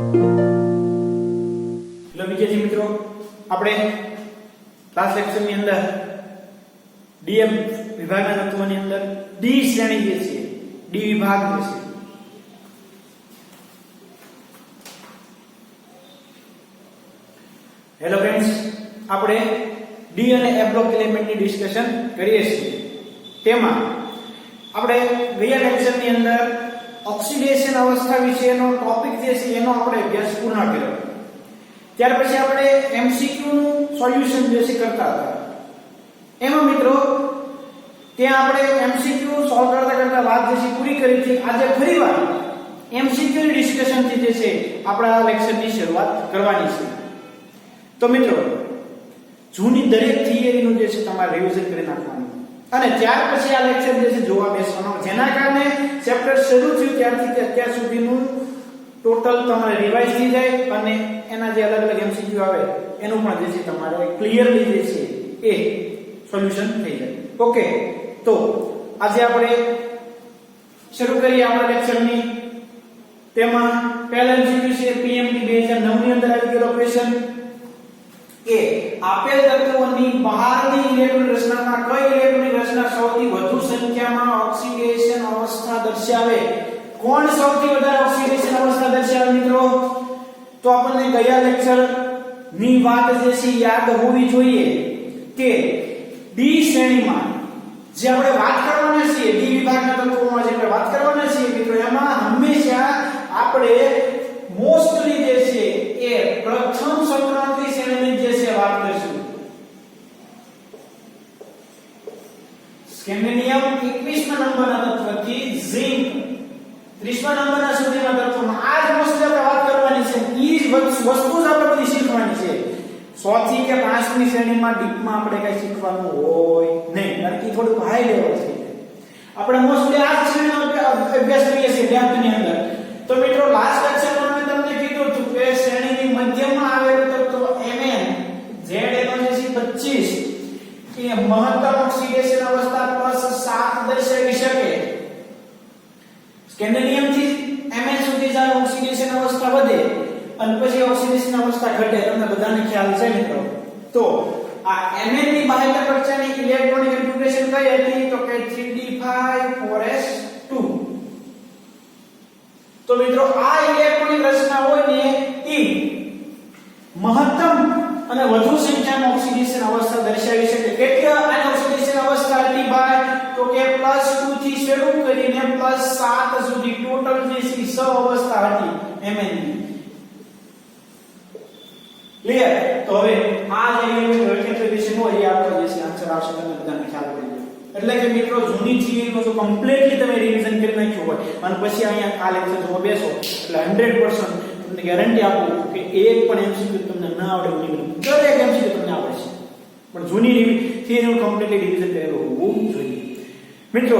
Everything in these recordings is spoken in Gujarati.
હેલો વિદ્યાર્થી મિત્રો, આપણે લાસ્ટ લેક્ચરની અંદર ડીએમ વિભાગના તત્વોની અંદર ડી શ્રેણી જે છે, ડી વિભાગ જે છે, હેલો ફ્રેન્ડ્સ, આપણે ડી અને એ બ્લોક એલિમેન્ટની ડિસ્કશન કરીએ છીએ. તેમાં આપણે ગયા લેક્ચરની અંદર ઓક્સિડેશન અવસ્થા વિશેનો ટોપિક જે છે એનો આપણે અભ્યાસ પૂર્ણ કર્યો. ત્યાર પછી આપણે એમસીક્યુ નું સોલ્યુશન જે છે કરતા હતા. એમાં મિત્રો ત્યાં આપણે એમસીક્યુ સોલ્વ કરતા વાત જે છે પૂરી કરી હતી. આજે ફરીવાર એમસીક્યુ ની ડિસ્કશન થી જે છે આપણા લેક્ચરની શરૂઆત કરવાની છે. તો મિત્રો જૂની દરેક થિયરીનું જે છે તમારે રિવિઝન કરી નાખવાનું અને ત્યાર પછી આ લેક્ચર જે છે જોવા બેસવાનો, જેના કારણે ચેપ્ટર શરૂ થયું ત્યારથી અત્યાર સુધીનું ટોટલ તમારે રિવાઇઝ થઈ જાય અને એના જે અલગ અલગ એમસીક્યુ આવે એનું પણ જે છે તમારે ક્લિયરલી જે છે એ સોલ્યુશન થઈ જાય. ઓકે, તો આજે આપણે શરૂ કરીએ આપણા લેક્ચરની. તેમાં પહેલા એમસીક્યુ છે પીએમટી 2009 ની અંદર આવી ગયેલો ક્વેશ્ચન કે આપેલ તત્વોની બહારની ઇલેક્ટ્રોન રચનામાં કઈ ઇલેક્ટ્રોનની રચના સૌથી વધુ સંખ્યામાં ઓક્સિડેશન અવસ્થા દર્શાવે? કોણ સૌથી વધારે ઓક્સિડેશન અવસ્થા દર્શાવે મિત્રો? તો આપણને ગયા લેક્ચર ની વાત જે છે યાદ હોવી જોઈએ કે ડી શ્રેણીમાં જે આપણે વાત કરવાના છીએ, ડી વિભાગના તત્વોમાં જે આપણે વાત કરવાના છીએ મિત્રો, એમાં હંમેશા આપણે મોસ્ટલી જે છે એ પ્રથમ સંક્રાંતિ શ્રેણીની જે છે વાત કરીશું. સ્કેન્ડિનિયમ 21મા નંબરના તત્વથી ઝિંક 30મા નંબરના સુધીના તત્વોમાં આ જ મોસ્ટલી આપણે વાત કરવાની છે. ઈ જ વસ્તુ જ આપણે બધી શીખવાની છે. 100 થી કે 5ની શ્રેણીમાં ડીપમાં આપણે કઈ શીખવાનું હોય નહીં, કારણ કે થોડું હાઈ લેવલ છે. આપણે મોસ્ટલી આ જ શ્રેણીનો અભ્યાસ કરીએ છીએ ડેપ્થની અંદર. તો મિત્રો લાસ્ટ લેક્ચરમાં મેં તમને કીધું હતું કે શ્રેણીની મધ્યમાં આવેલું તત્વ Mn Z એનો જે છે 25 એ મહત્તમ ઓક્સિડેશન અવસ્થા +7 દર્શાવી શકે. સ્કેન્ડિનિયમ થી Mn સુધી જાય ઓક્સિડેશન અવસ્થા વધે અને પછી ઓક્સિડેશન અવસ્થા ઘટે. તમને બધાને ખ્યાલ છે મિત્રો. તો આ Mn ની બાહ્ય કક્ષાની ઇલેક્ટ્રોનિક કન્ફિગ્યુરેશન કઈ હતી? તો કે 3d5 4s2. તો મિત્રો આ ઇલેક્ટ્રોનિક રચના હોય ને એ મહત્તમ અને વધુ સંખ્યામાં ઓક્સિડેશન અવસ્થા દર્શાવી શકે. કેટલી આ ઓક્સિડેશન અવસ્થા હતી ભાઈ? તો કે +2 થી શરૂ કરીને +7 સુધી ટોટલ જે છે 6 અવસ્થા હતી Mn ની. ક્લિયર? તો હવે આ જે કન્ફિગ્યુરેશન હોય એ આપણો જે છે આન્સર આવશે. તમને બધાને ખ્યાલ પડી ગયો. એટલે કે મિત્રો જૂની થિયરીનો જો કમ્પ્લીટલી તમે રિવિઝન કરી નાખ્યું હોય અને પછી અહીંયા આ લેક્ચર જોવા બેસો એટલે 100% તમને ગેરંટી આપું કે એક પણ એમસીક્યુ તમને ન આવડે એવું નહીં. દરેક એમસીક્યુ તમને આવડે છે, પણ જૂની થિયરીનું કમ્પ્લીટલી રિવિઝન કરેલું હોવું જોઈએ. મિત્રો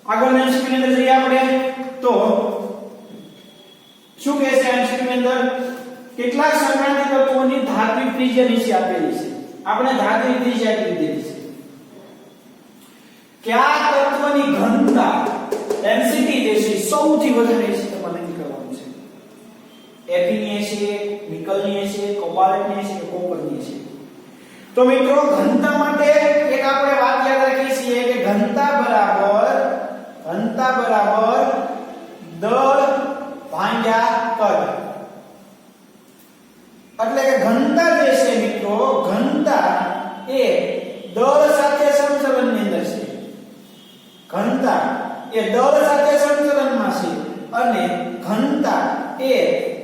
આગળના એમસીક્યુ ની અંદર જઈએ આપણે. તો શું કહે છે એમસીક્યુ ની અંદર? કેટલાક સંક્રાંતિ તત્વોની ધાત્વિક ત્રિજ્યા નીચે આપેલી છે. આપણે ધાત્વિક ત્રિજ્યા આપી દીધી છે. કયા તત્વની ઘનતા ડેન્સિટી જે છે સૌથી વધારે છે તમારે નક્કી કરવાનું છે. Fe ની છે, નિકલ ની છે, કોબાલ્ટ ની છે, કોપર ની છે. તો મિત્રો ઘનતા માટે એક આપણે વાત યાદ રાખીએ છીએ કે ઘનતા બરાબર દળ ભાગ્યા કદ. એટલે કે ઘનતા જે છે મિત્રો, ઘનતા એ દળ સાથે સમચલનની અંદર છે. ઘનતા એ દળ સાથે સમચલનમાં છે અને ઘનતા એ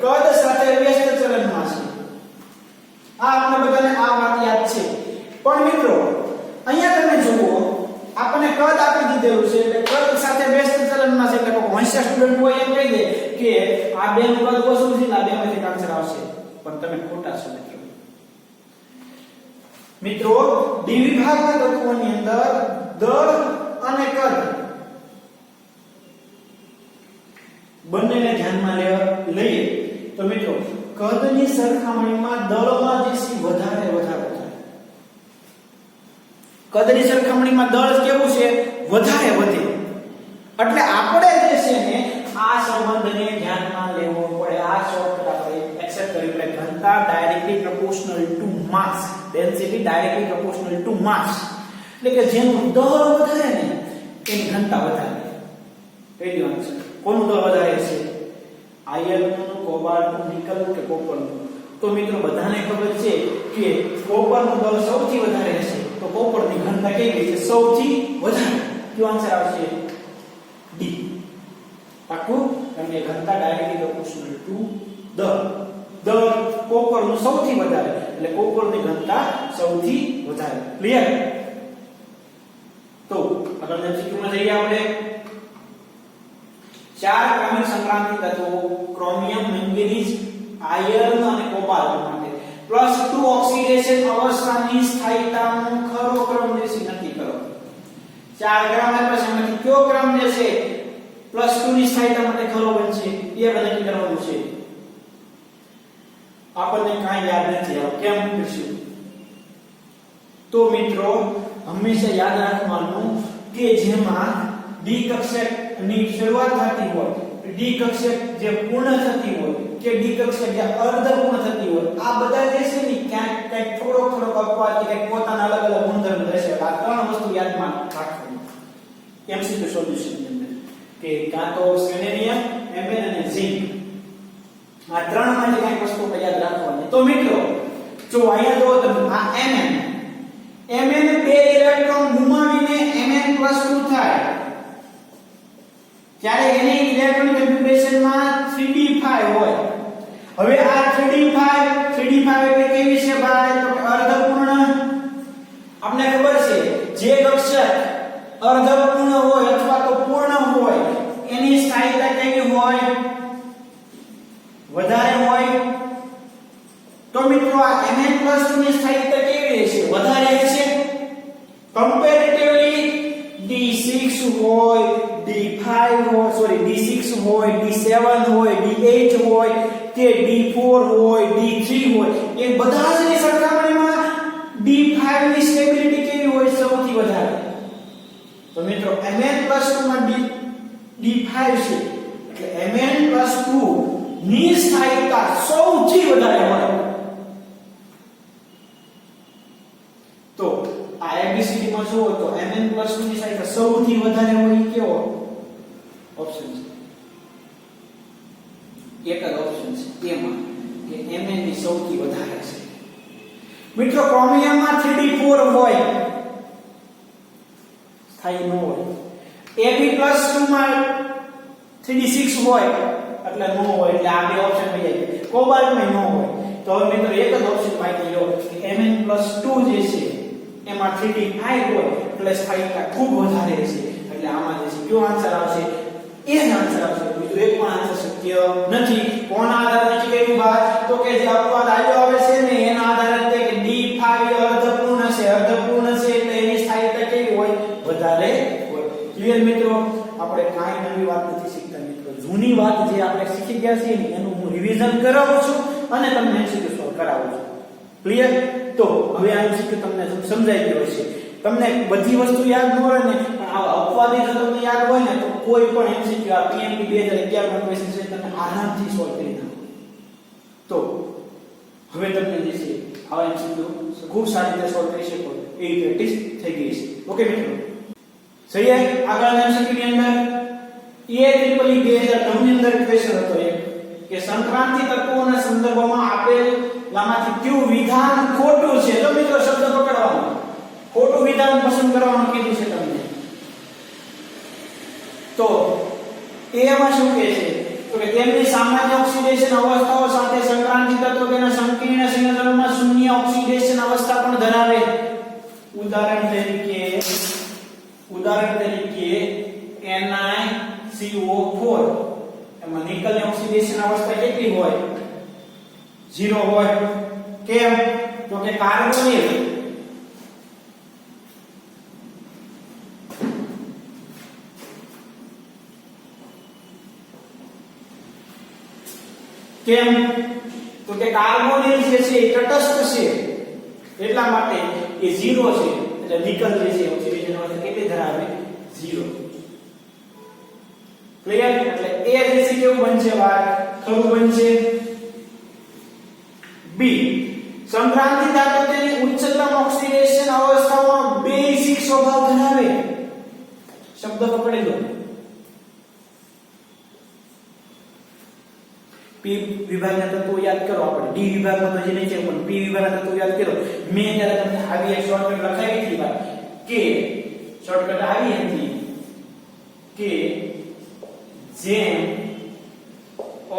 કદ સાથે વ્યસ્ત ચલનમાં છે. આ આપણે બધાને આ વાત યાદ છે. પણ મિત્રો અહીંયા તમે જુઓ, આપણને કદ આપી દીધેલું છે એટલે કદ સાથે વ્યસ્ત ચલનમાં છે. એટલે કોઈ હોશિયાર સ્ટુડન્ટ હોય એમ કહી દે કે આ બે નું કદ ઓછું છે ને આ બે માંથી આન્સર આવશે, પણ તમે ખોટા છો મિત્રો. મિત્રો ડી વિભાગના તત્વોની અંદર દળ અને કદ બંનેને ધ્યાનમાં લઈએ તો મિત્રો કદની સરખામણીમાં દળમાં જે છે વધારે કદની સરખામણીમાં દળ કેવું છે? વધારે વધે. એટલે આપણે જે છે ને આ સંબંધને ધ્યાનમાં લેવો પડે. આ શોર્ટ ઘનતા directly proportional to mass, density directly proportional to mass, એટલે કે જેનું દળ વધારે ને એની ઘનતા વધારે. પહેલી વાત છે કોનું દળ વધારે છે, આયર્નનું, કોબાલ્ટનું, નિકલનું કે કોપરનું? તો મિત્રો બધાને ખબર છે કે કોપરનું દળ સૌથી વધારે છે, તો કોપરની ઘનતા કેવી છે, સૌથી વધારે. કયો આન્સર આવશે, ડી. પાકું? કારણ કે ઘનતા ડાયરેક્ટલી પ્રોપોર્શનલ ટુ દળ. દળ કોપરનું સૌથી વધારે, એટલે કોપરની ઘનતા સૌથી વધારે. ક્લિયર? તો આગળના ચિત્રમાં જઈએ આપણે. 4 ક્રમિક સંક્રાંતિ તત્વો ક્રોમિયમ, મેંગેનીઝ, આયર્ન અને કોબાલ્ટ માટે +2 ઓક્સિડેશન અવસ્થાની સ્થાયીતાનો ખરો ક્રમ દેશી નક્કી કરો. 4 ક્રમ આપ્યા છે, એમાંથી કયો ક્રમ જે છે +2 ની સ્થાયીતા માટે ખરો બનશે એ નક્કી કરવાનું છે. આપણને કાંઈ યાદ નથી આવે, કેમ કરશું? તો મિત્રો હંમેશા યાદ રાખવાનું કે જેમાં ડી કક્ષકની શરૂઆત થતી હોય, ડી કક્ષક જે પૂર્ણ થતી હોય કે ડી કક્ષક જે અર્ધ પૂર્ણ થતી હોય, આ બધા જે છે ને ક્યાંક કંઈક થોડો અપવાદ કે કંઈક પોતાના અલગ અલગ ગુણધર્મ રહેશે. આ ત્રણ વસ્તુ યાદમાં રાખવાની એમસીક્યુ સોલ્યુશન ની અંદર, કે કાં તો સેલેનિયમ, એમએન અને ઝિંક, આ ત્રણ માંથી કંઈક વસ્તુ યાદ રાખવાની. તો મિત્રો જો અહીંયા જો તમે આ એમએન, એમએન 2 ઇલેક્ટ્રોન ગુમાવીને Mn+2 થાય ત્યારે એની ઇલેક્ટ્રોન કન્ફિગરેશનમાં 3d5 હોય. હવે આ 3d5 એટલે કેવી છે ભાઈ? તો અર્ધપૂર્ણ. આપણે ખબર છે જે કક્ષક અર્ધપૂર્ણ હોય અથવા તો પૂર્ણ હોય એની સ્થાયીતા કેવી હોય? વધારે હોય. તો મિત્રો આ Mn+2 ની સ્થાયીતા કેવી રહેશે? વધારે રહેશે. કમ્પેરેટિવલી D6 હોય, D5 હોય, D6 હોય, D7 હોય, D8 હોય કે D4 હોય, D3 હોય, એ બધા જ ની સરખામણીમાં D5 ની સ્ટેબિલિટી કેવી હોય? સૌથી વધારે. તો મિત્રો Mn+2 માં D5 છે એટલે Mn+2 ની સ્થાયીતા સૌથી વધારે હોય. તો આ એબીસીડી માં જુઓ તો Mn+2 ની સ્થાયીતા સૌથી વધારે હોય કેવો ઓપ્શન છે? એક જ ઓપ્શન છે એમાં કે Mn ની સૌથી વધારે છે. મિત્રો ક્રોમિયમમાં 3d4 હોય, સ્થાયી ન હોય. Ab+2 માં 3d6 હોય એટલે નો હોય, એટલે આ બે ઓપ્શન થઈ જાય. કોબાલ્ટમાં નો હોય. તો હવે મિત્રો એક જ ઓપ્શન બાકી રહ્યો કે Mn+2 જે છે એમાં 3d5 હોય એટલે સ્થાયીતા ખૂબ વધારે છે. એટલે આમાં જે છે કયો આન્સર આવશે? એ જ આન્સર આવશે. બીજું એક પણ આન્સર શક્ય નથી. કોના આધારે નક્કી કર્યું ભાઈ? તો કે જે અપવાદ આવ્યો આવે છે ને એના આધારે તે કે d5 અર્ધપૂર્ણ છે, અર્ધપૂર્ણ છે એટલે એની સ્થાયીતા કેવી હોય? વધારે હોય. ક્લિયર મિત્રો? આપણે કાંઈ નવી વાત નથી શીખતા મિત્રો, જૂની વાત જે આપણે શીખી ગયા છીએ એનું હું રિવિઝન કરાવું છું અને તમને MCQ સોલ્વ કરાવું છું. ક્લિયર? તો હવે આ MCQ તમને સમજાઈ ગયો છે. તમને બધી વસ્તુ યાદ ન હોય ને પણ આવા અપવાદી જો તમને યાદ હોય ને તો કોઈ પણ MCQ આ PMP 2011 નો ક્વેશ્ચન છે તમે આરામથી સોલ્વ કરી નાખો. તો હવે તમને જે છે આવા MCQ ખૂબ સારી રીતે સોલ્વ કરી શકો એવી પ્રેક્ટિસ થઈ ગઈ છે. ઓકે મિત્રો, સહી આગળના MCQ ની અંદર EAEE 2009 ની અંદર ક્વેશ્ચન હતો એક કે સંક્રાંતિ તત્વોના સંદર્ભમાં આપેલામાંથી કયું વિધાન ખોટું છે? તો મિત્રો શબ્દ પકડવાનો, ખોટું વિધાન પસંદ કરવાનું કીધું છે તમને. તો એમાં શું કહે છે? તો કે તેમની સામાન્ય ઓક્સિડેશન અવસ્થાઓ સાથે સંક્રાંતિ તત્વો તેના સંકીર્ણ સંયોજનમાં શૂન્ય ઓક્સિડેશન અવસ્થા પણ ધરાવે. ઉદાહરણ તરીકે NiCO4 એમાં નિકલની ઓક્સિડેશન અવસ્થા કેટલી હોય? 0 હોય. કેમ? તો કે કાર્બોનિલ કેમ? તો કે કાર્બોનિલ જે છે એ તટસ્થ છે એટલા માટે એ 0 છે. એટલે નિકલ જે છે ઓક્સિડેશન અવસ્થા કેટલી ધરાવે? 0. ક્લિયર? એટલે A જે છે કેવું બનશે ભાઈ? ખરું બનશે. B સંક્રાંતિ ધાતુ તેની ઉચ્ચતમ ઓક્સિડેશન અવસ્થામાં બેઝિક સ્વભાવ ધરાવે. શબ્દ પકડી લો. પી વિભાગના તત્વો યાદ કરો. આપણે ડી વિભાગમાં તો જે નહીં છે પણ પી વિભાગના તત્વો યાદ કરો. મેં ત્યારે તમને આવી એક શોર્ટકટ લખાવી હતી કે શોર્ટકટ આવી હતી કે જેમ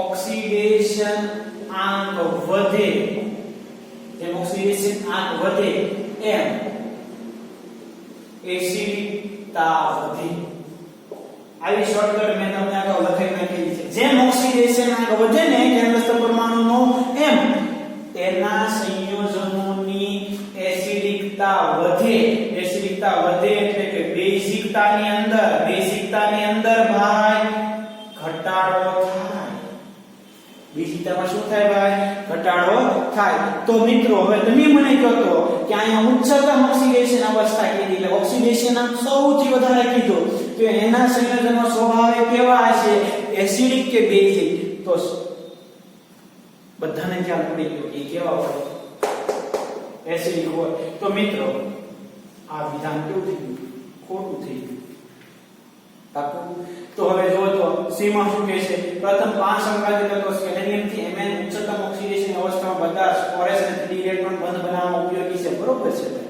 ઓક્સિડેશન આંક વધે, જેમ ઓક્સિડેશન આંક વધે એમ એસિડિકતા વધે. આવી શોર્ટકટ મેં તમને આગળ લખાઈ નાખેલી છે. જેમ ઓક્સિડેશન આંક વધે ને કેન્દ્રસ્થ પરમાણુનો એમ તેના સંયોજનોની એસિડિકતા વધે. એસિડિકતા વધે એટલે કે બેઝિકતાની અંદર ભાઈ ઘટાડો થાય. બેઝિકતામાં શું થાય ભાઈ? ઘટાડો થાય. તો મિત્રો હવે તમે મને કહો તો કે અહીંયા ઉચ્ચતમ ઓક્સિડેશન અવસ્થા કીધી એટલે ઓક્સિડેશન આંક સૌથી વધારે કીધો તો એના સંયોજનો સ્વભાવે કેવા હશે? એસિડિક કે બેઝિક? તો બધાને ખ્યાલ પડી ગયો કે કેવા હોય? એસિડિક હોય. તો મિત્રો આ વિધાન કેવું થઈ ગયું? ખોટું થઈ ગયું. તો હવે જો તો સી માં શું કહે છે? પ્રથમ 5 સંક્રાંતિ તત્વો સ્કેલેનિયમ થી Mn ઉચ્ચતમ ઓક્સિડેશન અવસ્થામાં બધા ફોરેસ અને 3 ઇલેક્ટ્રોન બંધ બનાવવામાં ઉપયોગી છે. બરોબર છે ભાઈ?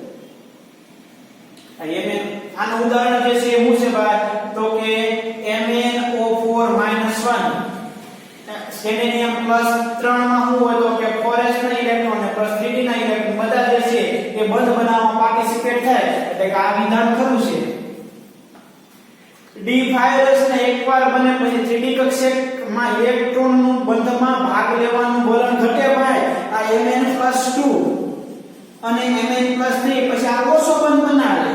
Mn આનું ઉદાહરણ જે છે એ શું છે ભાઈ? તો કે MnO4 - 1 સ્કેલેનિયમ +3 માં શું હોય તો કે ફોરેસ ના ઇલેક્ટ્રોન અને +3d ના ઇલેક્ટ્રોન બધા જે છે એ બંધ બનાવવામાં પાર્ટિસિપેટ થાય એટલે કે આ વિધાન ખરું છે. D5 ને એકવાર બને પછી 3d કક્ષકમાં ઇલેક્ટ્રોનનું બંધમાં ભાગ લેવાનું વલણ ઘટે ભાઈ. આ Mn+2 અને Mn+3 પછી આ ઓછો બંધ બનાવે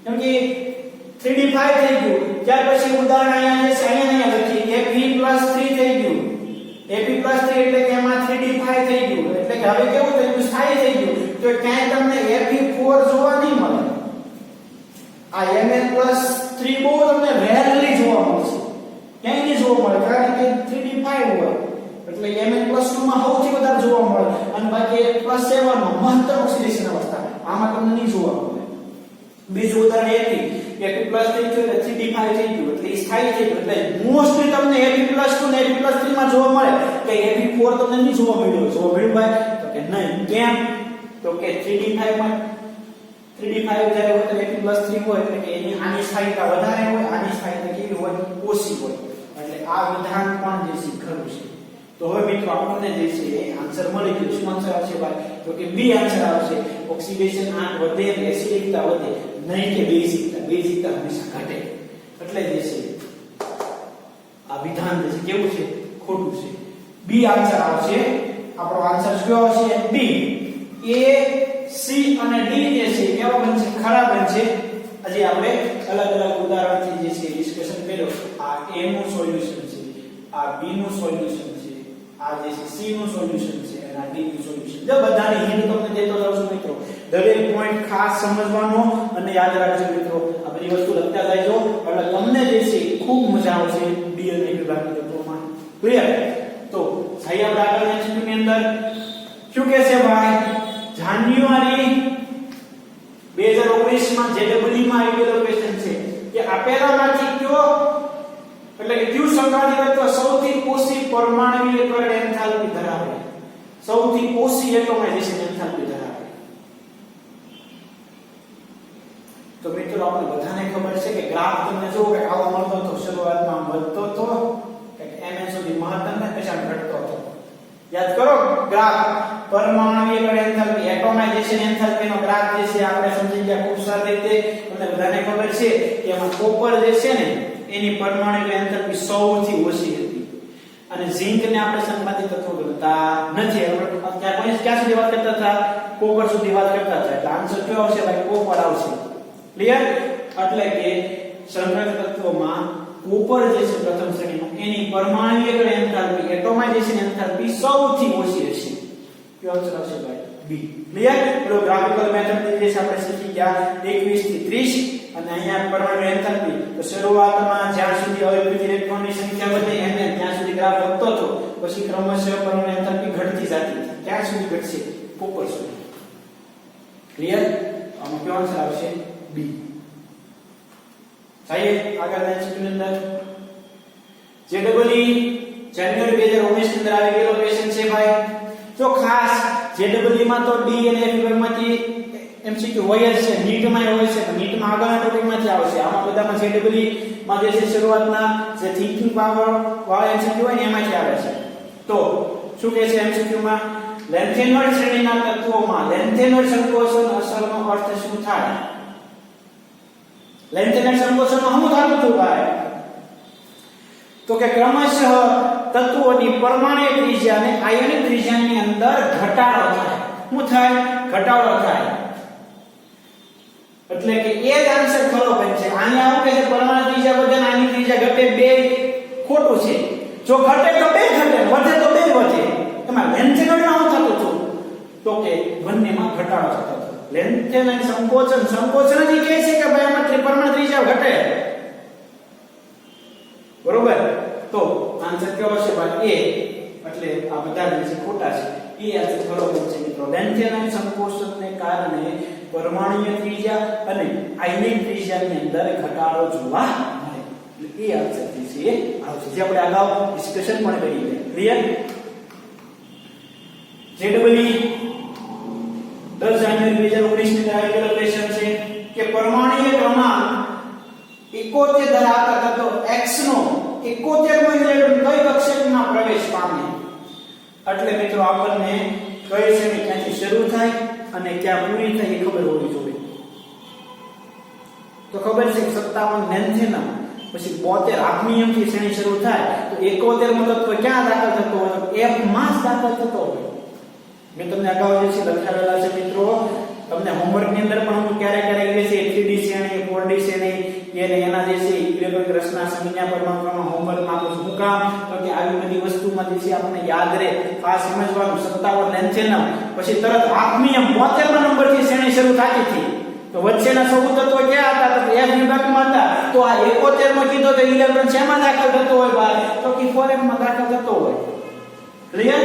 કેમ કે 3d5 થઈ ગયું. ત્યાર પછી ઉદાહરણ અહીંયા જે છે અહીંયા લખી Fe+3 થઈ ગયું. Fe+3 એટલે કે એમાં 3d5 થઈ ગયું એટલે કે હવે કેવું થઈ ગયું? સ્થાયી થઈ ગયું. તો ક્યાંય તમને Fe4 જોવા નહીં મળે. આ Mn+3 બહુ તમને રેરલી જોવા મળશે. ક્યાંય નહીં જોવા મળે કારણ કે 3d5 હોય એટલે Mn+2 માં સૌથી વધારે જોવા મળે અને બાકી +7 માં મહત્તમ ઓક્સિડેશન અવસ્થા આમાં તમને નહીં જોવા મળે. બીજું ઉદાહરણ એ કે Fe+3 છે એટલે 3d5 થઈ ગયું એટલે સ્થાયી થઈ ગયું એટલે મોસ્ટલી તમને Fe+2 ને Fe+3 માં જોવા મળે કે Fe4 તમને નહીં જોવા મળ્યો. જોવા મળ્યું ભાઈ? તો કે નહીં. કેમ? તો કે 3d5 માં 3d5 જ્યારે હોય તો Fe+3 હોય એટલે કે એની આની સ્થાયીતા વધારે હોય, આની સ્થાયીતા કેવી હોય? ઓછી હોય. એટલે આ વિધાન પણ જે છે ખરું છે. તો હવે મિત્રો આપણને જે છે એ આન્સર મળી ગયો. શું આન્સર આવશે ભાઈ? તો કે બી આન્સર આવશે. ઓક્સિડેશન આંક વધે એટલે એસિડિકતા વધે, નહીં કે બેઝિકતા. બેઝિકતા હંમેશા ઘટે. એટલે જે છે આ વિધાન જે છે કેવું છે? ખોટું છે. બી આન્સર આવશે. આપણો આન્સર કયો આવશે? બી. એ સી અને ડી જે છે કેવા બનશે? ખરા બનશે. હજી આપણે અલગ અલગ ઉદાહરણથી જે છે ડિસ્કશન કર્યો. આ એ નું સોલ્યુશન છે, આ બી નું સોલ્યુશન છે, આ જે છે સી નું સોલ્યુશન છે અને આ ડી નું સોલ્યુશન. જો બધાની હિન્ટ તમને દેતો જાઉં છું મિત્રો. દરેક પોઈન્ટ ખાસ સમજવાનો અને યાદ રાખજો મિત્રો. આ બધી વસ્તુ લખતા જાયજો એટલે તમને જે છે ખૂબ મજા આવશે ડી અને એ વિભાગની તત્વોમાં. ક્લિયર? તો સાહેબ આપણે આગળના ચિત્રની અંદર શું કહે છે ભાઈ? જાન્યુઆરી 2019 માં JEE માં આવેલો ક્વેશ્ચન છે કે આપેલામાંથી કયો એટલે કે કયું સંક્રાંતિ તત્વ સૌથી ઓછી પરમાણ્વીય કરંટ એન્થાલ્પી ધરાવે? સૌથી ઓછી એટોમાઇઝેશન એન્થાલ્પી ધરાવે. તો મિત્રો આપણે બધાને ખબર છે કે ગ્રાફ તમને જો કે આવો મળતો તો શરૂઆતમાં વધતો તો કે Mn સુધી મહત્તમ ને પછી ઘટતો હતો. યાદ કરો ગ્રાફ પરમાણ્વીય કરંટ એન્થાલ્પી એટોમાઇઝેશન એન્થાલ્પી નો ગ્રાફ જે છે આપણે સમજી ગયા ખૂબ સારી રીતે. તમને બધાને ખબર છે કે એમાં કોપર જે છે ને એની પરમાણ્વીય એન્થાલ્પી સૌથી ઓછી હતી અને ઝિંક ને આપણે સંક્રાંતિ તત્વો ગણતા નથી. આપણે ક્યાં સુધી વાત કરતા હતા? કોપર સુધી વાત કરતા હતા. એટલે આન્સર કયો આવશે ભાઈ? કોપર આવશે. ક્લિયર? એટલે કે સંક્રાંતિ તત્વોમાં કોપર જે છે પ્રથમ શ્રેણીમાં એની પરમાણ્વીય એન્થાલ્પી એટોમાઇઝેશન એન્થાલ્પી સૌથી ઓછી હશે. કયો આન્સર આવશે ભાઈ? બી. ક્લિયર? તો ગ્રાફિકલ મેથડ જે છે આપણે શીખી ગયા 21 થી 30 અને અહીંયા પરમાણુ એન્થાલ્પી. તો શરૂઆતમાં જ્યાં સુધી અવિભાજ્ય ઇલેક્ટ્રોનની સંખ્યા વધે Mn ત્યાં સુધી ગ્રાફ વધતો હતો, પછી ક્રમશઃ પરમાણુ એન્થાલ્પી ઘટતી જતી હતી. ક્યાં સુધી ઘટશે ઉપર સુધી ક્લિયર આમાં કયો આન્સર આવશે બી ચાહીએ આગળના ચિત્રની અંદર જેડબલઈ જાન્યુઆરી 2019 ની અંદર આવી ગયેલો ક્વેશ્ચન છે ભાઈ જો ખાસ જેડબલઈ માં તો ડી અને એફ વિભાગમાંથી એમસીક્યુ હોય જ છે નીટ માં હોય છે નીટ માં આગળના ટોપિક માંથી આવશે આમાં બધામાં જેડબલઈ માં જે છે શરૂઆતના જે થિંકિંગ પાવર વાળા એમસીક્યુ હોય એમાંથી આવે છે તો શું કહે છે એમસીક્યુ માં લેન્થેનોઇડ શ્રેણીના તત્વોમાં લેન્થેનોઇડ સંકોચન અસરનો અર્થ શું થાય લેન્થેનોઇડ સંકોચનમાં શું થતું હતું ભાઈ તો કે ક્રમશઃ તત્વોની પરમાણુ ત્રિજ્યા અને આયનિક ત્રિજ્યાની અંદર ઘટાડો થાય શું થાય ઘટાડો થાય એટલે કે એ જ આન્સર ખરો બનશે આને આવું કહે છે પરમાણુ ત્રિજ્યા વધે અને આયનિક ત્રિજ્યા ઘટે બે ખોટું છે જો ઘટે તો બે ઘટે વધે તો બે વધે એમાં લેન્થેનોઇડમાં શું થતું હતું તો કે બંનેમાં ઘટાડો થતો હતો લેન્થેનોઇડ સંકોચન જ કહે છે કે ભાઈ આમાં પરમાણુ ત્રિજ્યા ઘટે બરોબર તો આન્સર કયો છે ભાઈ એ એટલે આ બધા જે ખોટા છે એ આન્સર બરોબર છે મિત્રો લેન્થેનોઇડ સંકોચનને કારણે પરમાણુય ત્રિજ્યા અને આયનિક ત્રિજ્યાની અંદર ઘટાડો જોવા મળે એટલે એ આન્સર છે આવશે જે આપણે અગાઉ ડિસ્કશન પણ કરી છે ક્લિયર જેડબલઈ 10 જાન્યુઆરી 2019 ની તારીખે ક્વેશ્ચન છે કે પરમાણુય ક્રમાંક 71 ધરાવતા તત્વો x નો 71મો ઇલેક્ટ્રોન કઈ કક્ષકમાં પ્રવેશ પામે એટલે મિત્રો આપણને કઈ શ્રેણી ક્યાંથી શરૂ થાય અને ક્યાં પૂરી થાય એ ખબર હોવી જોઈએ તો ખબર છે 57 લેન્થેનમ પછી 72 આત્મીયમ થી શ્રેણી શરૂ થાય તો 71મો તત્વ ક્યાં દાખલ થતો હોય તો f માં જ દાખલ થતો હોય મેં તમને અગાઉ જે છે લખાવેલા છે મિત્રો તમને હોમવર્ક ની અંદર પણ હું ક્યારે ક્યારે કહે છે 3D શ્રેણી 4D શ્રેણી એને એના જે છે ઇલેક્ટ્રોનિક રચના સંજ્ઞા પરમાણુમાં હોમવર્ક માં આપું છું કામ તો કે આવી બધી વસ્તુમાં જે છે આપણને યાદ રહે ખાસ સમજવાનું 57 લેન્થેનમ પછી તરત આત્મીયમ 72મા નંબર થી શ્રેણી શરૂ થતી હતી તો વચ્ચેના સૌ તત્વો ક્યાં હતા તો F વિભાગમાં હતા તો આ 71માં કીધો તો ઇલેક્ટ્રોન શેમાં દાખલ થતો હોય ભાઈ તો કે 4f માં દાખલ થતો હોય ક્લિયર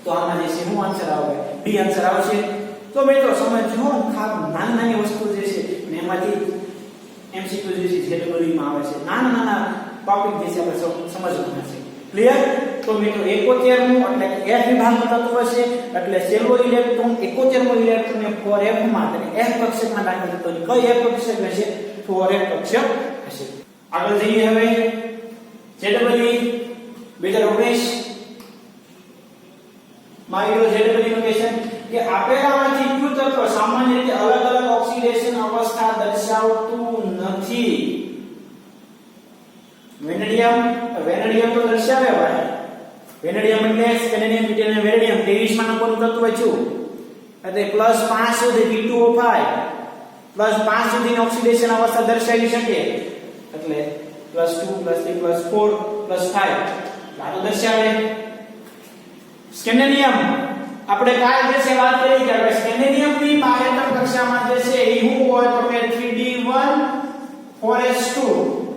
તો આમાં જે છે શું આન્સર આવે ડી આન્સર આવશે તો મિત્રો સમજો નાની વસ્તુ જે છે ને એમાંથી એમસીક્યુ જે છે જેડબલઈ માં આવે છે નાના ટોપિક જે છે આપણે સમજવાના છે ક્લિયર તો મિત્રો 71મો એટલે કે F વિભાગનું તત્વ છે એટલે છેલ્લો ઇલેક્ટ્રોન 71મો ઇલેક્ટ્રોન ને 4f માં એટલે F કક્ષકમાં દાખલ થતો કઈ F કક્ષક હશે 4f કક્ષક હશે આગળ જઈએ હવે જેડબલઈ 2019 માઇક્રો જેડબલઈ નું ક્વેશ્ચન કે આપેલામાંથી કયું તત્વ સામાન્ય રીતે અલગ અલગ ઓક્સિડેશન અવસ્થા દર્શાવતું નથી વેનેડિયમ તો દર્શાવે ભાઈ વેનેડિયમ એટલે સ્કેન્ડિયમ બ્રિટેનિયમ વેનેડિયમ 23 માં નંબરનું તત્વ છે એટલે +5 સુધી V2O5 +5 સુધીની ઓક્સિડેશન અવસ્થા દર્શાવી શકે એટલે +2 +3 +4 +5 આ તો દર્શાવે સ્કેન્ડિયમ આપણે કાલ જે છે વાત કરી કે સ્કેન્ડિયમ ની બાહ્યતમ કક્ષામાં જે છે એ શું હોય તો કે 3D1 4s2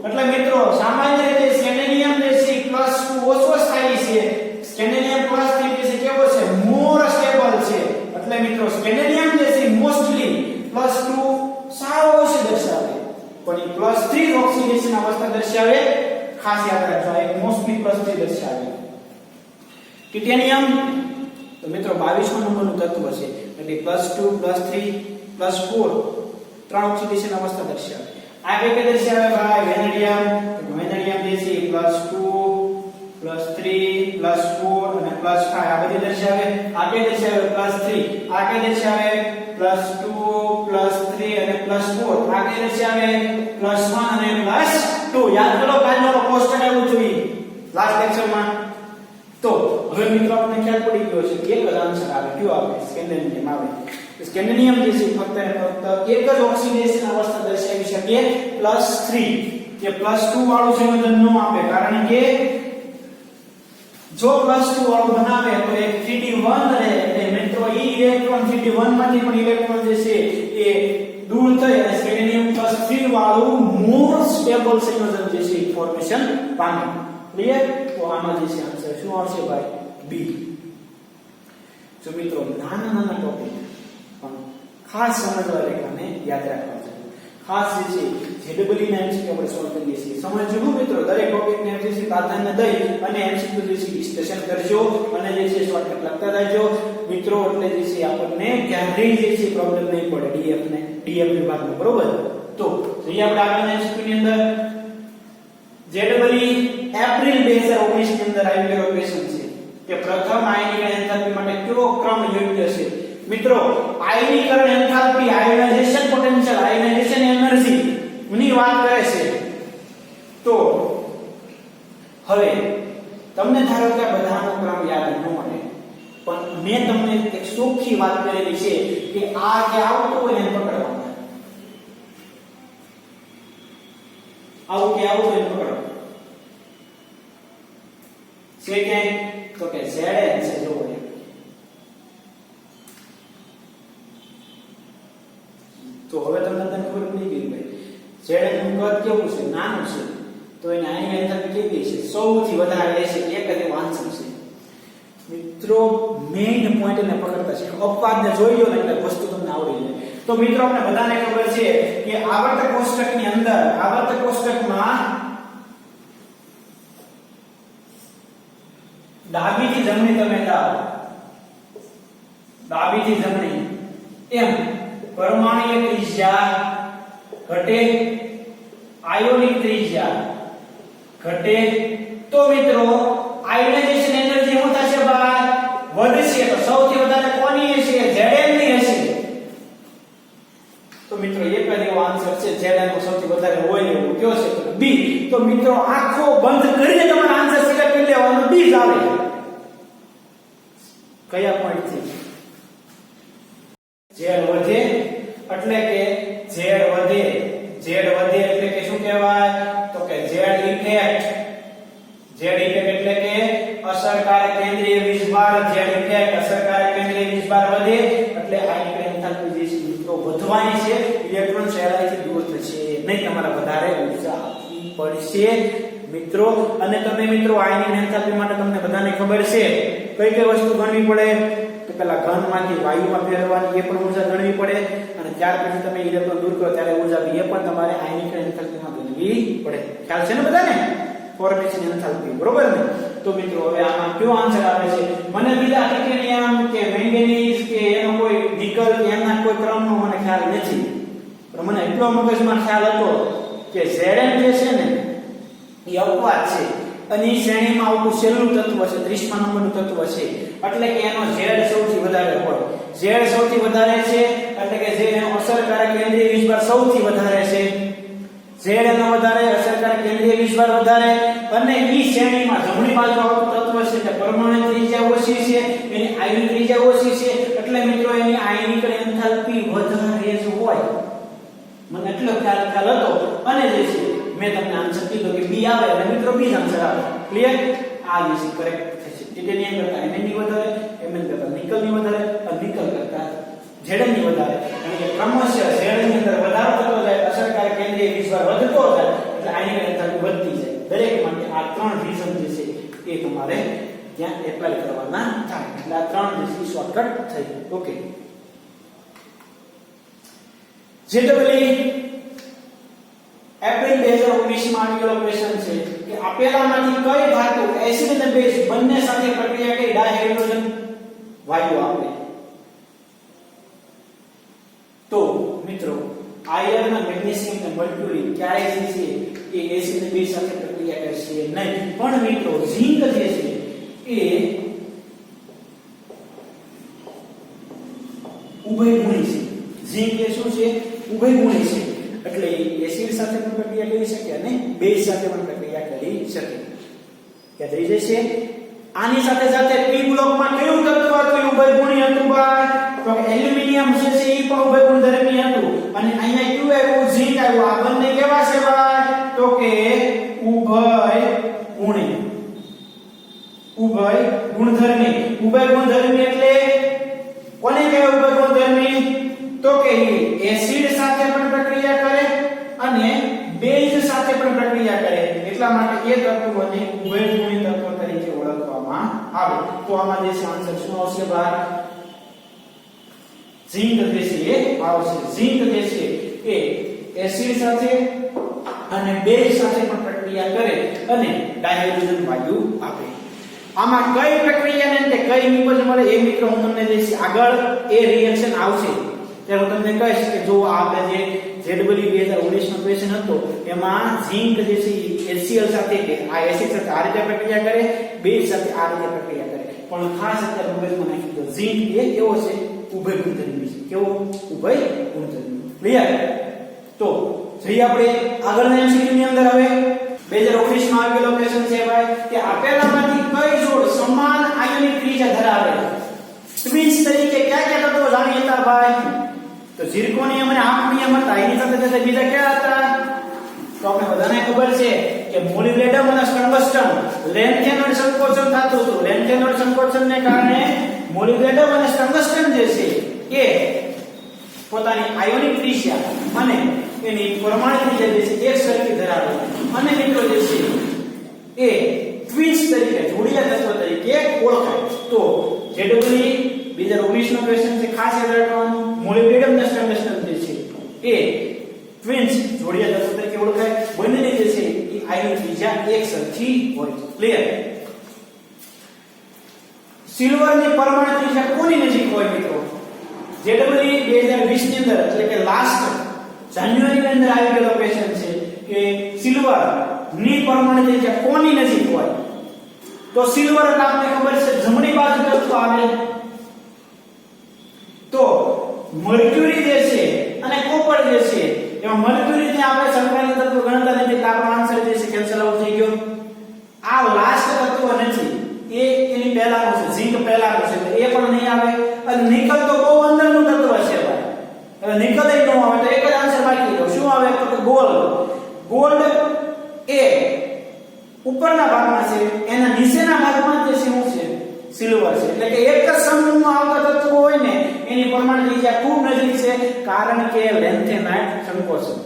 એટલે મિત્રો સામાન્ય રીતે સ્કેન્ડિયમ જે છે +2 ઓછો થાય છે સ્કેન્ડિયમ +3 જે છે કેવો છે મોર સ્ટેબલ છે એટલે મિત્રો સ્કેન્ડિયમ જે છે મોસ્ટલી +2 સાવ ઓછી દર્શાવે પણ +3 ઓક્સિડેશન અવસ્થા દર્શાવે ખાસ યાદ રાખજો એક મોસ્ટલી +3 દર્શાવે ટિટેનિયમ તો મિત્રો 22મા નંબરનું તત્વ છે એટલે +2 +3 +4 ત્રણ ઓક્સિડેશન અવસ્થા દર્શાવે આ કે દર્શાવે ભાઈ વેનેડિયમ જે છે +2 +3 +4 અને +5 આ બધી દર્શાવે આ કે દર્શાવે +3 આ કે દર્શાવે +2 +3 અને +4 આ કે દર્શાવે +1 અને +2 યાદ કરો કાલનો પોસ્ટર આવ્યું જોઈએ લાસ્ટ લેક્ચરમાં તો હવે મિત્રો આપણે ખ્યાલ પડી ગયો છે એક જ આન્સર આવે કયો આવે સ્કેન્ડિયમ આવે સ્કેન્ડિયમ જે છે ફક્ત એક જ ઓક્સિડેશન અવસ્થા દર્શાવી શકે +3 કે +2 વાળું સંયોજન ન આપે કારણ કે જો +2 વાળું બનાવે તો એક 3D1 રહે એટલે મિત્રો એ ઇલેક્ટ્રોન 3D1 માંથી પણ ઇલેક્ટ્રોન જે છે એ દૂર થઈ અને સ્કેન્ડિયમ +3 વાળું મોર સ્ટેબલ સંયોજન જે છે ફોર્મેશન પામે ક્લિયર તો આમાં જે છે આન્સર શું આવશે ભાઈ બી જો મિત્રો નાના નાના ટોપિક પણ ખાસ સમજવા રેખાને યાદ રાખવા છે. ખાસ જે છે જેડબલ્યુ ના એમસીક્યુ આપણે સોલ્વ કરીએ છીએ. સમજજો મિત્રો, દરેક ટોપિક ને એમસીક્યુ પ્રાધાન્ય દઈ અને એમસીક્યુ જે છે ડિસ્કશન કરજો અને જે છે શોર્ટકટ લખતા રહેજો મિત્રો. એટલે જે છે આપણને ક્યારેય જે છે પ્રોબ્લેમ નહીં પડે ડીએફ વિભાગમાં, બરોબર. તો જોઈએ આપણે આગળના એમસીક્યુ ની અંદર જેડબલ્યુ એપ્રિલ 2019 ની અંદર આવેલો ક્વેશ્ચન છે કે પ્રથમ આયનીકરણ એન્થાલ્પી માટે કયો ક્રમ યોગ્ય છે. મિત્રો આયનીકરણ enthalpy, ionization potential, ionization energy ની વાત કરે છે. તો હવે તમને ધારો કે બધાનો ક્રમ યાદ ન મળે, પણ મેં તમને એક ચોખ્ખી વાત કરેલી છે કે આ જે આવતું હોય એને પકડવાનું, આવું કે આવું એને પકડવાનું છે કે તો કે Zn છે. જો તો હવે તમને ખબર પડી ગઈ ભાઈ Zn નું કદ કેવું છે, નાનું છે, તો એને આયનિક એન્થાલ્પી કેવી છે, સૌથી વધારે છે. એક જ આન્સર છે મિત્રો. મેઈન પોઈન્ટ ને પકડતા છે, અપવાદને જોઈ લો ને એટલે વસ્તુ તમને આવડી જાય. તો મિત્રો આપણે બધાને ખબર છે કે આવર્તક કોષ્ટકની અંદર, આવર્તક કોષ્ટકમાં ડાબીથી જમણી તમે જાઓ, ડાબીથી જમણી એમ પરમાણુય ત્રિજ્યા ઘટે, આયોનિક ત્રિજ્યા ઘટે. તો મિત્રો આયોનાઇઝેશન એનર્જી શું થશે ભાઈ? વધશે. તો સૌથી વધારે કોની હશે? Zn ની હશે. તો મિત્રો એક જ એવો આન્સર છે Zn નો સૌથી વધારે હોય એવું કયો છે તો B. તો મિત્રો આંખો બંધ કરીને તમારો આન્સર સિલેક્ટ કરી લેવાનો, B જ આવે. કયા પોઈન્ટ થી? Z વધે એટલે કે Z વધે, Z વધે એટલે કે શું કહેવાય? તો કે Z ઇફેક્ટ. Z ઇફેક્ટ એટલે કે અસરકારક કેન્દ્રીય વીજભાર. Z ઇફેક્ટ અસરકારક કેન્દ્રીય વીજભાર વધે એટલે આયનિક એન્થાલ્પી જે છે મિત્રો વધવાની છે, ઇલેક્ટ્રોન સહેલાઈથી દૂર થશે નહીં, તમારે વધારે ઊર્જા આપવી પડશે મિત્રો. અને તમે મિત્રો આયનિક એન્થાલ્પી માટે તમને બધાને ખબર છે કઈ કઈ વસ્તુ ગણવી પડે. તો પેલા ઘનમાંથી વાયુમાં ફેરવવાની, એ પણ ઊર્જા ગણવી પડે. અને ત્યાર પછી તમે ઇલેક્ટ્રોન દૂર કરો ત્યારે ઊર્જા એ પણ તમારે આયનિક એન્થાલ્પીમાં ગણવી પડે. ખ્યાલ છે ને બધાને? ફોર્મેશન એન્થાલ્પી, બરોબર ને? તો મિત્રો હવે આમાં કયો આન્સર આવે છે? મને બીજા ટાઇટેનિયમ કે મેંગેનીઝ કે એનો કોઈ નિકલ કે એના કોઈ ક્રમનો મને ખ્યાલ નથી, પણ મને એટલો મગજમાં ખ્યાલ હતો કે Zn જે છે ને એ અપવાદ છે અને એ શ્રેણીમાં આવતું છેલ્લું તત્વ છે, 30મા નંબરનું તત્વ છે, એટલે કે એનો Z સૌથી વધારે હોય. Z સૌથી વધારે છે એટલે કે જે એનો અસરકારક કેન્દ્રીય વીજભાર સૌથી વધારે છે. Z એનો વધારે, અસરકારક કેન્દ્રીય વીજભાર વધારે, અને ઈ શ્રેણીમાં જમણી બાજુ આવતું તત્વ છે કે પરમાણુ ત્રિજ્યા ઓછી છે, એની આયનિક ત્રિજ્યા ઓછી છે, એટલે મિત્રો એની આયનિક એન્થાલ્પી વધારે જ હોય. મને એટલો ખ્યાલ હતો. અને જે છે મેં તમને આન્સર કીધો કે B આવે એટલે મિત્રો B જ આન્સર આવે. ક્લિયર? આ જે છે કરેક્ટ થશે. ટાઇટેનિયમ કરતા Mn ની વધારે, Mn કરતા નિકલ ની વધારે, અને નિકલ કરતા Zn ની વધારે. અને કે ક્રમશઃ Zn ની અંદર વધારો થતો જાય, અસરકારક કેન્દ્રીય વીજભાર વધતો જાય એટલે આયનિક એન્થાલ્પી વધતી જાય. દરેક માટે આ ત્રણ રીઝન જે છે એ તમારે ત્યાં એપ્લાય કરવાના થાય. એટલે આ ત્રણ જે શોર્ટકટ થઈ. ઓકે. જેડબલ્યુ એપ્રિલ 2019 માં આવેલો ક્વેશ્ચન છે કે આપેલામાંથી કઈ ધાતુ એસિડ અને બેઝ બંને સાથે પ્રક્રિયા કરી ડાયહાઇડ્રોજન વાયુ આપે? તો મિત્રો આયર્ન, મેગ્નેશિયમ અને મર્ક્યુરી ક્યારે જે છે એ એસિડ અને બેઝ સાથે પ્રક્રિયા કરશે નહીં. પણ મિત્રો ઝિંક જે છે એ ઉભયગુણી છે. ઝિંક એ શું છે? ઉભયગુણી છે. એટલે એસિડ સાથે પણ પ્રક્રિયા કરી શકે અને બેઝ સાથે પણ પ્રક્રિયા કરી શકે. યાદ રહી જશે. આની સાથે સાથે પી બ્લોકમાં કયું તત્વ હતું ઉભયગુણી હતું ભાઈ? તો એલ્યુમિનિયમ છે એ પણ ઉભયગુણ ધર્મી હતું. અને અહીંયા કયું આવ્યું? ઝિંક આવ્યું. આ બંને કેવા છે ભાઈ? તો કે ઉભયગુણી, ઉભયગુણધર્મી. ઉભયગુણધર્મી એટલે કોને કહેવાય ઉભયગુણધર્મી? તો કે એસિડ સાથે પણ પ્રક્રિયા કરે અને બેઝ સાથે પણ પ્રક્રિયા કરે. એટલા માટે એ તત્વોને ઉભયગુણી તત્વ તરીકે ઓળખવામાં આવે. તો આમાં જે આન્સર શું આવશે ભાઈ? ઝીંક જે છે એ આવશે. ઝીંક જે છે એ એસિડ સાથે અને બેઝ સાથે પણ પ્રક્રિયા કરે અને ડાયહાઇડ્રોજન વાયુ આપે. આમાં કઈ પ્રક્રિયાને અંતે કઈ નિપજ મળે એ મિત્રો હું તમને જે આગળ એ રિએક્શન આવશે ત્યારે હું તમને કહીશ કે જો આપણે જે ZW 2019 નો ક્વેશ્ચન હતો એમાં ઝીંક જે છે HCl સાથે કે આ એસિડ સાથે આ રીતે પ્રક્રિયા કરે, બેઝ સાથે આ રીતે પ્રક્રિયા કરે. પણ ખાસ અત્યારે મગજમાં નાખી દો ઝીંક એ કેવો છે? ઉભય ગુણધર્મી છે. કેવો? ઉભય ગુણધર્મી. ક્લિયર? તો જઈએ આપણે આગળના MCQ ની અંદર. હવે 2019 માં આવેલો ક્વેશ્ચન છે ભાઈ કે આપેલામાંથી કઈ જોડ સમાન આયનિક ત્રિજ્યા ધરાવે? ટ્વિન્સ તરીકે કયા કયા તત્વો જાણીતા ભાઈ? તો ઝિર્કોનિયમ અને હાફનિયમ હતા. એની સાથે સાથે બીજા કયા હતા? તો આપણે બધાને ખબર છે કે મોલિબ્ડેનમ અને ટંગસ્ટન લેન્થેનોઇડ સંકોચન થતું હતું. લેન્થેનોઇડ સંકોચનને કારણે મોલિબ્ડેનમ અને ટંગસ્ટન જે છે એ પોતાની આયોનિક ત્રિજ્યા અને એની પરમાણુ ત્રિજ્યા જે છે એક સરખી ધરાવે અને મિત્રો જે છે એ ટ્વિન્સ તરીકે જોડિયા તત્વો તરીકે ઓળખાય. તો ZW 2019 નો ક્વેશ્ચન છે, ખાસ યાદ રાખવાનું. મોલિબ્ડેનમ અને ટંગસ્ટન જે છે એ ટ્વિન્સ જોડિયા તત્વો તરીકે ઓળખાય. બંનેની જે છે એ આયોનિક ત્રિજ્યા એક સરખી હોય. ક્લિયર? સિલ્વરની પરમાણુ ત્રિજ્યા કોની નજીક હોય મિત્રો? ZW 2020 ની અંદર એટલે કે લાસ્ટ જાન્યુઆરી ની અંદર આવી ગયેલો ક્વેશ્ચન છે કે સિલ્વર ની પરમાણુ ત્રિજ્યા કોની નજીક હોય? તો સિલ્વર એટલે આપણે ખબર છે જમણી બાજુ તત્વ આવે. તો મર્ક્યુરી જે છે અને કોપર જે છે એમાં મર્ક્યુરી ને આપણે સંકળાયેલ તત્વ ગણતા નથી એટલે આપણો આન્સર જે છે કેન્સલ આઉટ થઈ ગયો. આ લાસ્ટ તત્વ નથી, એ એની પહેલાનો છે, ઝિંક પહેલાનો છે એટલે એ પણ નહીં આવે. અને નિકલ તો બહુ અંદરનું તત્વ છે ભાઈ. હવે નિકલ એ ન આવે તો એક જ આન્સર બાકી રહ્યો. શું આવે? તો ગોલ્ડ. ગોલ્ડ એ ઉપરના ભાગમાં છે, એના નીચેના ભાગમાં જે છે શું છે? સિલ્વર છે. એટલે કે એક જ સમૂહમાં આવતા તત્વો હોય ને એની પરમાણુ ત્રિજ્યા ખૂબ નજીક છે, કારણ કે લેન્થેનાઇડ સંકોચન.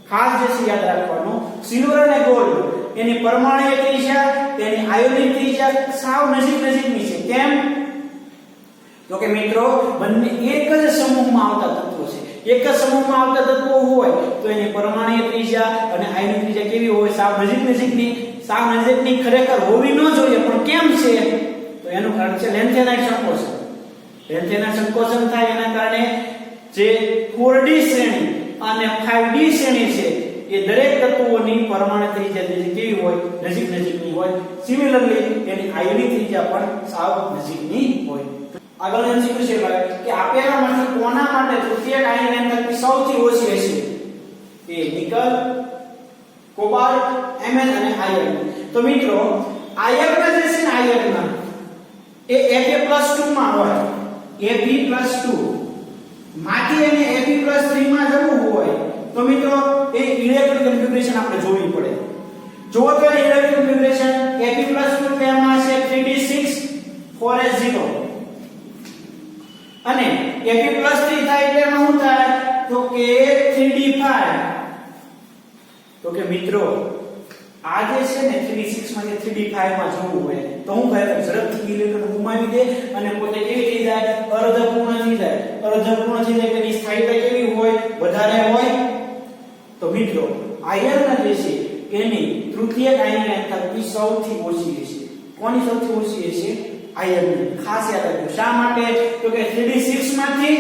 ખાસ જે છે યાદ રાખવાનું, સિલ્વર અને ગોલ્ડ એની પરમાણુ ત્રિજ્યા તેની આયોનિક ત્રિજ્યા સાવ નજીકની છે. કેમ? તો કે મિત્રો બંને એક જ સમૂહમાં આવતા તત્વો છે. એક જ સમૂહમાં આવતા તત્વો હોય તો એની પરમાણુ ત્રિજ્યા અને આયોનિક ત્રિજ્યા કેવી હોય? સાવ નજીકની ખરેખર હોવી ન જોઈએ, પણ કેમ છે? તો એનું કારણ છે લેન્થેનાઇડ સંકોચન. લેન્થેનાઇડ સંકોચન થાય એના કારણે જે 4D શ્રેણી અને 5D શ્રેણી છે એ દરેક તત્વોની પરમાણુ ત્રિજ્યા જે કેવી હોય? નજીકની હોય. સિમિલરલી એની આયોનિક ત્રિજ્યા પણ સાવ નજીકની હોય. આગળ MCQ છે ભાઈ કે આપેલામાંથી કોના માટે તૃતીયક આયન એન્થાલ્પી સૌથી ઓછી હશે? એ નિકલ, કોબાલ્ટ, Mn અને આયર્ન. તો મિત્રો આયર્ન જે છે ને આયર્ન એ Fa+2 માં હોય. Fe+2 માંથી એને Fe+3 માં જવું હોય તો મિત્રો એ ઇલેક્ટ્રોન કન્ફિગ્યુરેશન આપણે જોવી પડે. જો તો ઇલેક્ટ્રોન કન્ફિગ્યુરેશન Fe+2 તેમાં છે 3d6 4s0 અને Fe+3 થાય એટલે એમાં શું થાય? તો કે 3d5. તો કે મિત્રો આ જે છે ને 3d6 માંથી 3d5 માં જવું હોય તો હું કહે તો ઝડપથી ઇલેક્ટ્રોન ગુમાવી દે અને પોતે કેવી થઈ જાય? અર્ધપૂર્ણ થઈ જાય. અર્ધપૂર્ણ થઈ જાય એટલે એની સ્થાયીતા કેવી હોય? વધારે હોય. તો મિત્રો આયર્ન જે છે એની તૃતીયક આયન એન્થાલ્પી સૌથી ઓછી હશે. કોની સૌથી ઓછી હશે? આયર્ન. ખાસ યાદ રાખજો. શા માટે? તો કે 3d6 માંથી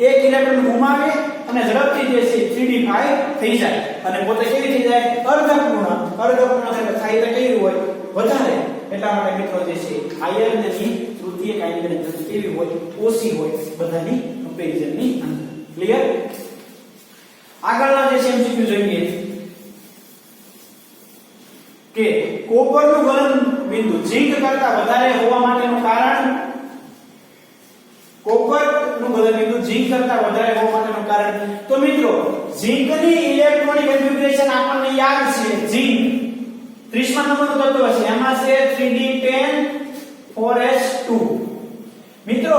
એક ઇલેક્ટ્રોન ગુમાવે અને ઝડપથી જે છે 3d5 થઈ જાય અને પોતે કેવી થઈ જાય? અર્ધપૂર્ણ થાય સ્થાયીતા કેવી હોય? વધારે. એટલા માટે મિત્રો જે છે આયર્નની તૃતીયક આયન એન્થાલ્પી કેવી હોય? ઓછી હોય બધાની કમ્પેરિઝનની અંદર. ક્લિયર? આગળના જે MCQ જોઈએ કે કોપરનું ગલન બિંદુ ઝિંક કરતા વધારે હોવા માટેનું કારણ? કોપરનું ગલન બિંદુ ઝિંક કરતા વધારે હોવા માટેનું કારણ તો મિત્રો ઝિંકની ઇલેક્ટ્રોનિક કન્ફિગ્યુરેશન આપણને યાદ છે. ઝિંક 30મા નંબરનું તત્વ છે, એમાં છે 3d10 4s2. મિત્રો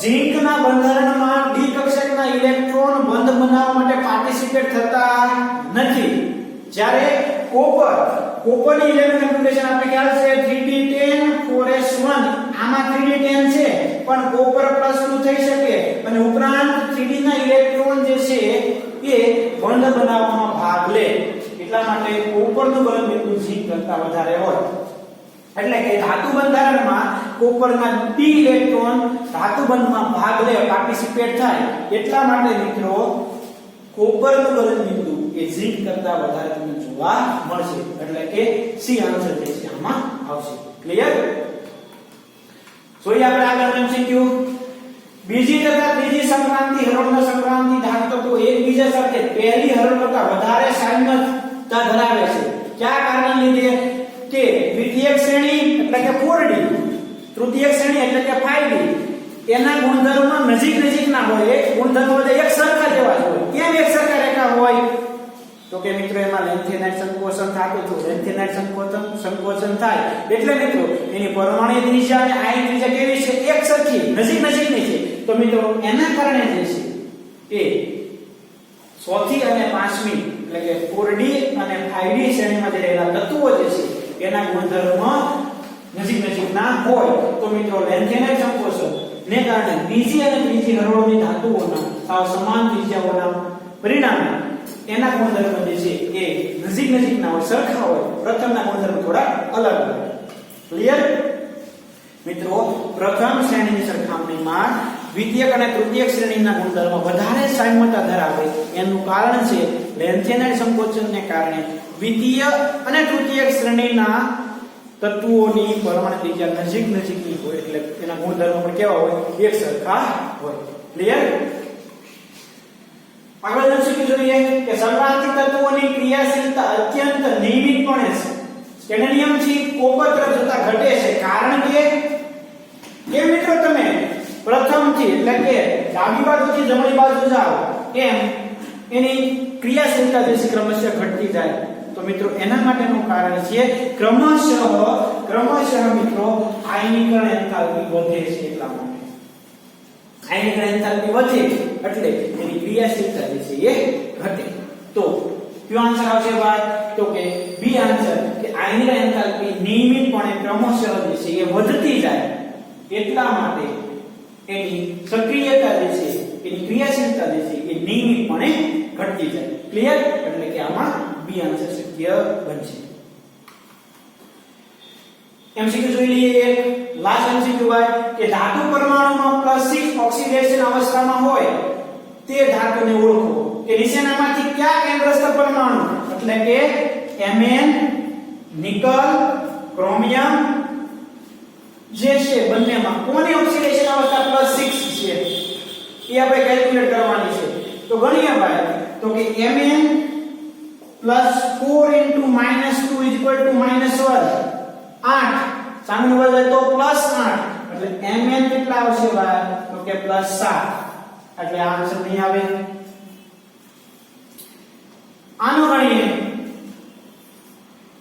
ઝિંકના બંધારણમાં d કક્ષકના ઇલેક્ટ્રોન બંધ બનાવવા માટે પાર્ટિસિપેટ થતા નથી. જ્યારે કોપરની ઇલેક્ટ્રોન કન્ફિગ્યુરેશન આપણે ખ્યાલ છે 3d10 4s1. આમાં 3d10 છે પણ કોપર +2 થઈ શકે અને ઉપરાંત 3D ના ઇલેક્ટ્રોન જે છે એ બંધ બનાવવામાં ભાગ લે એટલા માટે કોપરનું ગલન બિંદુ ઝીંક કરતા વધારે હોય એટલે કે ધાતુ બંધારણમાં કોપરના d ઇલેક્ટ્રોન ધાતુ બંધમાં ભાગ લે પાર્ટિસિપેટ થાય એટલા માટે મિત્રો કોપરનું ગલન બિંદુ એ ઝીંક કરતા વધારે તમને જોવા મળશે એટલે કે સી આન્સર જે છે આમાં આવશે ક્લિયર જોઈએ આપણે આગળ એમસીક્યુ બીજી તથા ત્રીજી સંક્રાંતિ હરોળના સંક્રાંતિ ધાતુ તો એકબીજા સાથે પહેલી હરોળ કરતા વધારે સામ્યતા ધરાવે છે કયા કારણને લીધે કે દ્વિતીયક શ્રેણી એટલે કે 4D તૃતીયક શ્રેણી એટલે કે 5D એના ગુણધર્મો નજીકના હોય એ ગુણધર્મો બધા એક સરખા જેવા જ હોય કેમ એક સરખા રેખા હોય તો કે મિત્રો એમાં લેન્થેનાઇટ સંકોચન થતું હતું લેન્થેનાઇટ સંકોચન થાય એટલે મિત્રો એની પરમાણુ ત્રિજ્યા અને આયન ત્રિજ્યા કેવી છે એક સરખી નજીકની છે તો મિત્રો એના કારણે જે છે એ ચોથી અને પાંચમી એટલે કે 4D અને 5D શ્રેણીમાં જે રહેલા તત્વો જે છે એના ગુણધર્મો નજીકના હોય તો મિત્રો લેન્થેનાઇટ સંકોચન ને કારણે બીજી અને ત્રીજી હરોળની ધાતુઓના સાવ સમાન ત્રિજ્યાઓના પરિણામે એના ગુણધર્મ જે છે એ નજીકના હોય સરખા હોય પ્રથમના ગુણધર્મ થોડા અલગ હોય ક્લિયર મિત્રો પ્રથમ શ્રેણીની સરખામણીમાં દ્વિતીયક અને તૃતીયક શ્રેણીના ગુણધર્મ વધારે સામ્યતા ધરાવે એનું કારણ છે લેન્થેનાઇટ સંકોચનને કારણે દ્વિતીય અને તૃતીયક શ્રેણીના તત્વોની પરમાણુ ત્રિજ્યા નજીકની હોય એટલે એના ગુણધર્મો પણ કેવા હોય એક સરખા હોય ક્લિયર આગળ જોઈએ કે સંક્રાંતિ તત્વોની ક્રિયાશીલતા અત્યંત નિયમિતપણે સ્કેન્ડિયમ થી કોપર તરફ જતા ઘટે છે કારણ કે એ મિત્રો તમે પ્રથમથી એટલે કે ડાબી બાજુથી જમણી બાજુ જાઓ એમ એની ક્રિયાશીલતા જે ક્રમશઃ ઘટતી જાય તો મિત્રો એના માટેનું કારણ છે ક્રમશઃ મિત્રો આયનીકરણ એન્થાલ્પી વધે છે એટલા માટે આયનીકરણ એન્થાલ્પી વધે એટલે એની ક્રિયાશીલતા જે છે એ ઘટે તો કયો આન્સર આવશે ભાઈ તો કે બી આન્સર કે આયનીકરણ એન્થાલ્પી નિયમિતપણે ક્રમશઃ જે છે એ વધતી જાય એટલા માટે એની સક્રિયતા જે છે એની ક્રિયાશીલતા જે છે એ નિયમિતપણે ઘટતી જાય ક્લિયર એટલે કે આમાં બી આન્સર શક્ય બનશે એમસીક્યુ જોઈ લઈએ એક લાસ્ટ એમસીક્યુ ભાઈ કે ધાતુ પરમાણુમાં +6 ઓક્સિડેશન અવસ્થામાં હોય તે ધાતુને ઓળખો કે નીચેનામાંથી કયા કેન્દ્રસ્થ પરમાણુ એટલે કે Mn નિકલ ક્રોમિયમ જે છે બંનેમાં કોની ઓક્સિડેશન અવસ્થા +6 છે એ આપણે કેલ્ક્યુલેટ કરવાની છે તો ગણીએ ભાઈ તો કે Mn +4 * -2 = -1 8 સામેનું બદલે તો +8 એટલે Mn કેટલા આવશે ભાઈ તો કે +7 એટલે આ આન્સર નહીં આવે આનો ગણીએ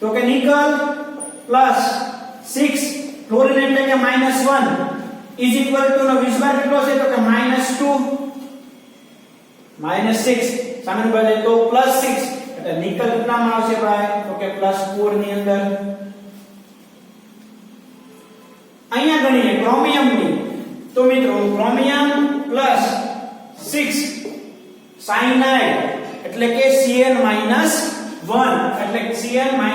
તો કે નિકલ +6 ફ્લોરિન એટલે કે -1 = નો વીજભાર કેટલો છે તો કે -2 -6 સામેનું બદલે તો +6 એટલે નિકલ કેટલામાં આવશે ભાઈ તો કે +4 ની અંદર અહીંયા ગણીએ ક્રોમિયમની તો મિત્રો ક્રોમિયમ +6 સાયનાઇડ એટલે કે Cn-1 એટલે Cn -1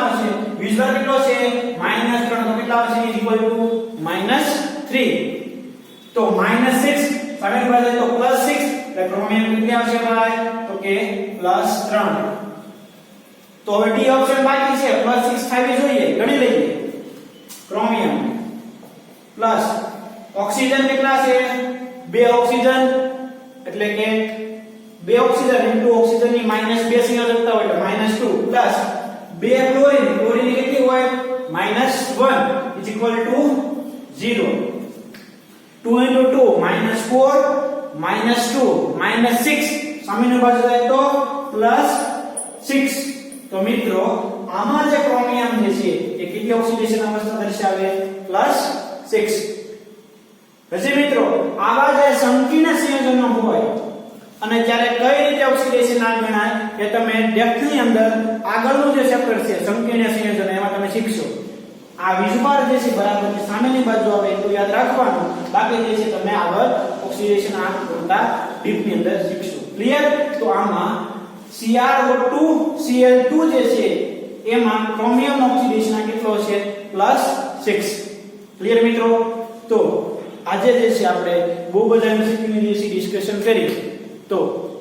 આવશે વીજભાર કેટલો છે -3 તો કેટલા આવશે = -3 તો -6 સામે બાજુ તો +6 એટલે ક્રોમિયમ કેટલી આવશે ભાઈ તો કે +3 તો હવે ડી ઓપ્શન બાકી છે +6 થાવી જોઈએ ગણી લઈએ ક્રોમિયમ પ્લસ ઓક્સિજન કેટલા છે 2 ઓક્સિજન એટલે કે 2 ઓક્સિજન ઇન્ટુ ઓક્સિજન ની -2 સિંગલ લખતા હોય એટલે -2 પ્લસ 2 ક્લોરીન ક્લોરીન ની કેટલી હોય -1 = 0 2 into 2 -4 -2 -6 સામેની બાજુ જાય તો +6 તો મિત્રો આમાં જે ક્રોમિયમ જે છે એ કેટલી ઓક્સિડેશન અવસ્થા દર્શાવે +6 પછી મિત્રો આવા જે સંકીર્ણ સંયોજનો હોય અને જ્યારે કઈ રીતે ઓક્સિડેશન ના ગણાય એ તમે ડેપ્થ ની અંદર આગળનું જે ચેપ્ટર છે સંકીર્ણ સંયોજનો એમાં તમે શીખશો આ વીજભાર જે છે બરાબર સામેની બાજુ આવે એટલું યાદ રાખવાનું બાકી જે છે તમે આગળ ઓક્સિડેશન આ કરતા ડીપની અંદર શીખશું. ક્લિયર? તો આમાં CrO2 Cl2 જે છે એમાં ક્રોમિયમ ઓક્સિડેશન કેટલો છે +6. ક્લિયર મિત્રો? તો આજે જે છે આપણે બહુ બધા MCQ ની જે ડિસ્કશન કરી, તો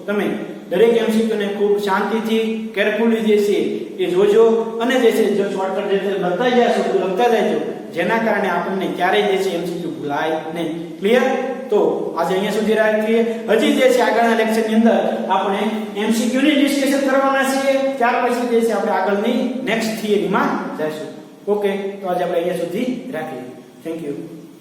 તમે દરેક MCQ ને ખૂબ શાંતિથી કેરફુલી જે છે એ જોજો અને જે છે જો શોર્ટકટ જે લખતા જશો તો લખતા જજો, જેના કારણે આપણને ક્યારેય જે છે MCQ ભૂલાય નહીં. ક્લિયર? તો આજે અહીંયા સુધી રાખીએ. હજી જે છે આગળના લેક્ચરની અંદર આપણે MCQ ની ડિસ્કશન કરવાના છીએ, ત્યાર પછી જે છે આપણે આગળની નેક્સ્ટ થિયરીમાં જઈશું. ઓકે, તો આજે આપણે અહીંયા સુધી રાખીએ. Thank you.